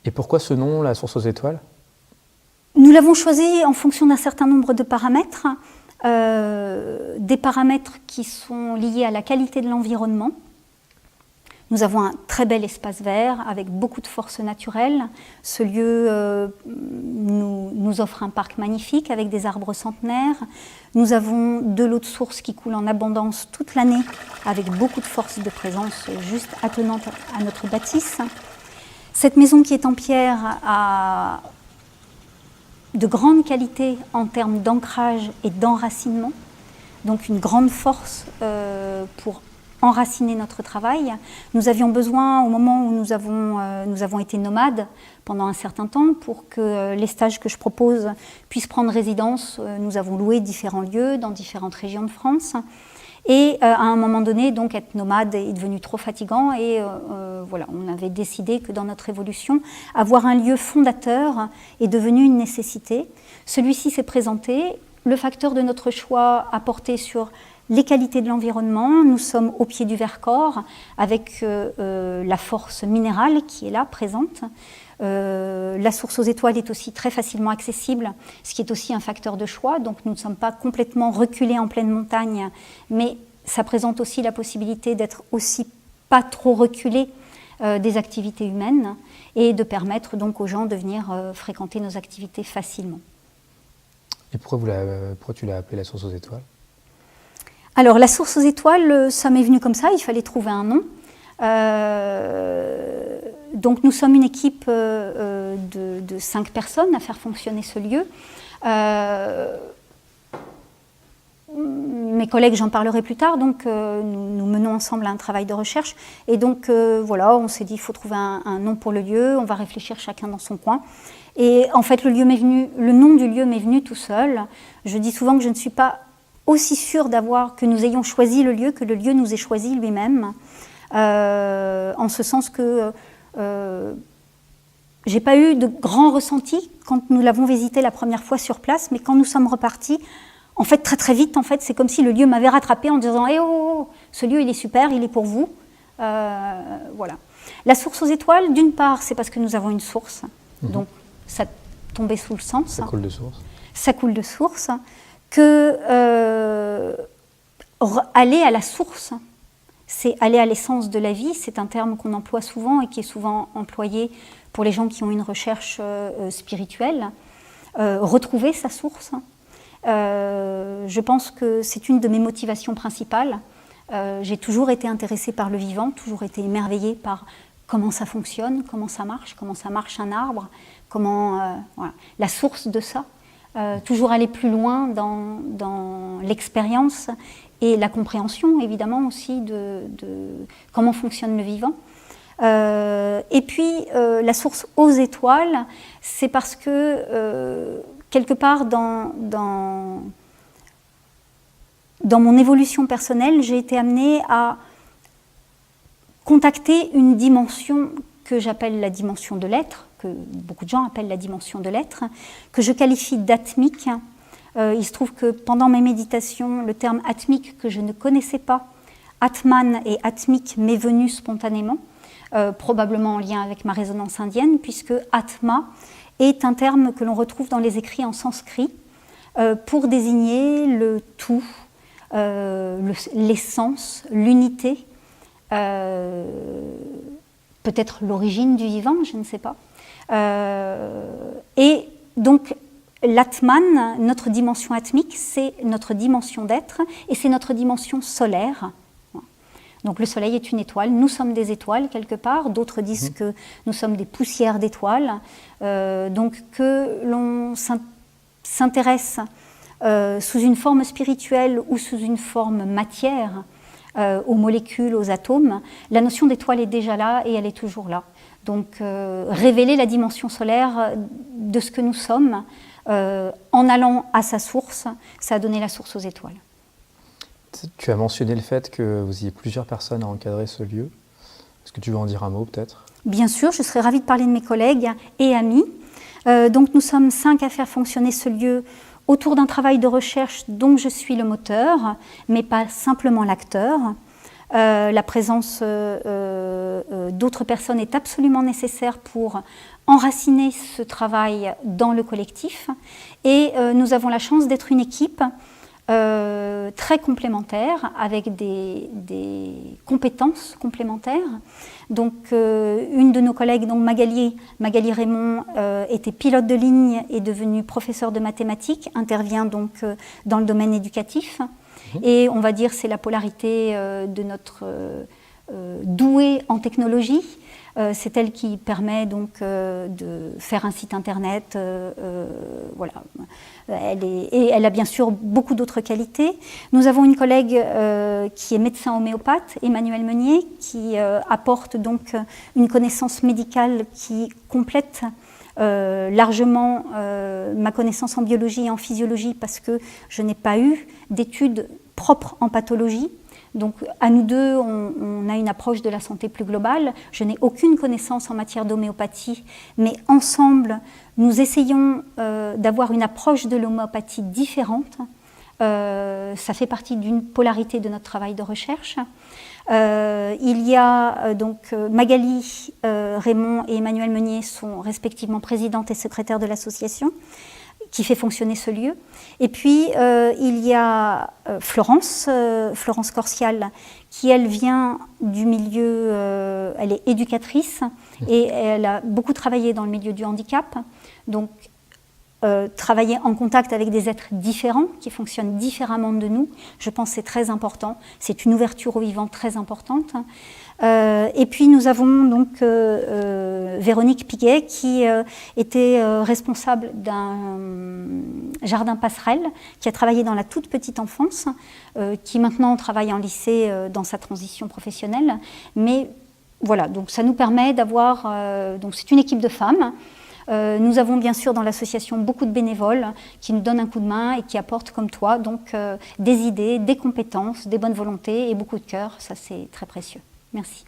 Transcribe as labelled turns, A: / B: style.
A: Et pourquoi ce nom, la source aux étoiles?
B: Nous l'avons choisi en fonction d'un certain nombre de paramètres, des paramètres qui sont liés à la qualité de l'environnement. Nous avons un très bel espace vert avec beaucoup de forces naturelles. Ce lieu nous offre un parc magnifique avec des arbres centenaires. Nous avons de l'eau de source qui coule en abondance toute l'année avec beaucoup de force de présence juste attenante à notre bâtisse. Cette maison qui est en pierre a de grande qualité en termes d'ancrage et d'enracinement, donc une grande force pour enraciner notre travail. Nous avions besoin, au moment où nous avons été nomades pendant un certain temps, pour que les stages que je propose puissent prendre résidence, nous avons loué différents lieux dans différentes régions de France. Et à un moment donné, donc, être nomade est devenu trop fatigant et voilà, on avait décidé que dans notre évolution, avoir un lieu fondateur est devenu une nécessité. Celui-ci s'est présenté. Le facteur de notre choix a porté sur les qualités de l'environnement. Nous sommes au pied du Vercors avec la force minérale qui est là, présente. La source aux étoiles est aussi très facilement accessible, ce qui est aussi un facteur de choix. Donc nous ne sommes pas complètement reculés en pleine montagne, mais ça présente aussi la possibilité d'être aussi pas trop reculés des activités humaines et de permettre donc aux gens de venir fréquenter nos activités facilement.
A: Et pourquoi tu l'as appelée la source aux étoiles?
B: Alors la source aux étoiles, ça m'est venu comme ça, il fallait trouver un nom. Donc nous sommes une équipe de 5 personnes à faire fonctionner ce lieu. Mes collègues, j'en parlerai plus tard, donc nous menons ensemble un travail de recherche. Et donc voilà, on s'est dit il faut trouver un nom pour le lieu, on va réfléchir chacun dans son coin. Et en fait le nom du lieu m'est venu tout seul. Je dis souvent que je ne suis pas aussi sûre que nous ayons choisi le lieu que le lieu nous ait choisi lui-même. En ce sens que j'ai pas eu de grands ressentis quand nous l'avons visité la première fois sur place, mais quand nous sommes repartis, en fait très très vite, en fait, c'est comme si le lieu m'avait rattrapé en disant « Eh oh, ce lieu il est super, il est pour vous ». Voilà. La source aux étoiles, d'une part, c'est parce que nous avons une source, donc ça tombait sous le sens.
A: Ça coule de source.
B: Ça coule de source. Que aller à la source, c'est aller à l'essence de la vie, c'est un terme qu'on emploie souvent et qui est souvent employé pour les gens qui ont une recherche spirituelle. Retrouver sa source, je pense que c'est une de mes motivations principales. J'ai toujours été intéressée par le vivant, toujours été émerveillée par comment ça fonctionne, comment ça marche un arbre, voilà, la source de ça. Toujours aller plus loin dans l'expérience et la compréhension, évidemment, aussi de comment fonctionne le vivant. Et puis, la source aux étoiles, c'est parce que, quelque part, dans mon évolution personnelle, j'ai été amenée à contacter une dimension que j'appelle la dimension de l'être, que beaucoup de gens appellent la dimension de l'être, que je qualifie d'atmique. Il se trouve que pendant mes méditations, le terme atmique que je ne connaissais pas, Atman et atmique, m'est venu spontanément, probablement en lien avec ma résonance indienne, puisque Atma est un terme que l'on retrouve dans les écrits en sanskrit pour désigner le tout, l'essence, l'unité, peut-être l'origine du vivant, je ne sais pas. Et donc l'Atman, notre dimension atmique, c'est notre dimension d'être et c'est notre dimension solaire. Donc le soleil est une étoile, nous sommes des étoiles quelque part, d'autres disent que nous sommes des poussières d'étoiles, donc que l'on s'intéresse sous une forme spirituelle ou sous une forme matière aux molécules, aux atomes, la notion d'étoile est déjà là et elle est toujours là. Donc révéler la dimension solaire de ce que nous sommes en allant à sa source, ça a donné la source aux étoiles.
A: Tu as mentionné le fait que vous ayez plusieurs personnes à encadrer ce lieu. Est-ce que tu veux en dire un mot peut-être?
B: Bien sûr, je serais ravie de parler de mes collègues et amis. Donc nous sommes 5 à faire fonctionner ce lieu autour d'un travail de recherche dont je suis le moteur, mais pas simplement l'acteur. La présence d'autres personnes est absolument nécessaire pour enraciner ce travail dans le collectif. Et nous avons la chance d'être une équipe très complémentaire, avec des compétences complémentaires. Donc, une de nos collègues, donc Magali Raymond, était pilote de ligne et devenue professeure de mathématiques, intervient donc dans le domaine éducatif. Et on va dire c'est la polarité de notre douée en technologie. C'est elle qui permet donc de faire un site internet. Voilà. Elle a bien sûr beaucoup d'autres qualités. Nous avons une collègue qui est médecin homéopathe, Emmanuelle Meunier, qui apporte donc une connaissance médicale qui complète largement ma connaissance en biologie et en physiologie, parce que je n'ai pas eu d'études propres en pathologie. Donc à nous deux, on a une approche de la santé plus globale. Je n'ai aucune connaissance en matière d'homéopathie, mais ensemble, nous essayons d'avoir une approche de l'homéopathie différente. Ça fait partie d'une polarité de notre travail de recherche. Il y a donc Magali Raymond et Emmanuelle Meunier sont respectivement présidentes et secrétaires de l'association qui fait fonctionner ce lieu. Et puis, il y a Florence Corsial, qui, elle, vient du milieu, elle est éducatrice, et elle a beaucoup travaillé dans le milieu du handicap, donc travailler en contact avec des êtres différents, qui fonctionnent différemment de nous, je pense que c'est très important, c'est une ouverture au vivant très importante. Et puis nous avons donc Véronique Piguet, qui était responsable d'un jardin passerelle, qui a travaillé dans la toute petite enfance, qui maintenant travaille en lycée dans sa transition professionnelle. Mais voilà, donc ça nous permet d'avoir, donc c'est une équipe de femmes. Nous avons bien sûr dans l'association beaucoup de bénévoles qui nous donnent un coup de main et qui apportent comme toi donc des idées, des compétences, des bonnes volontés et beaucoup de cœur. Ça, c'est très précieux. Merci.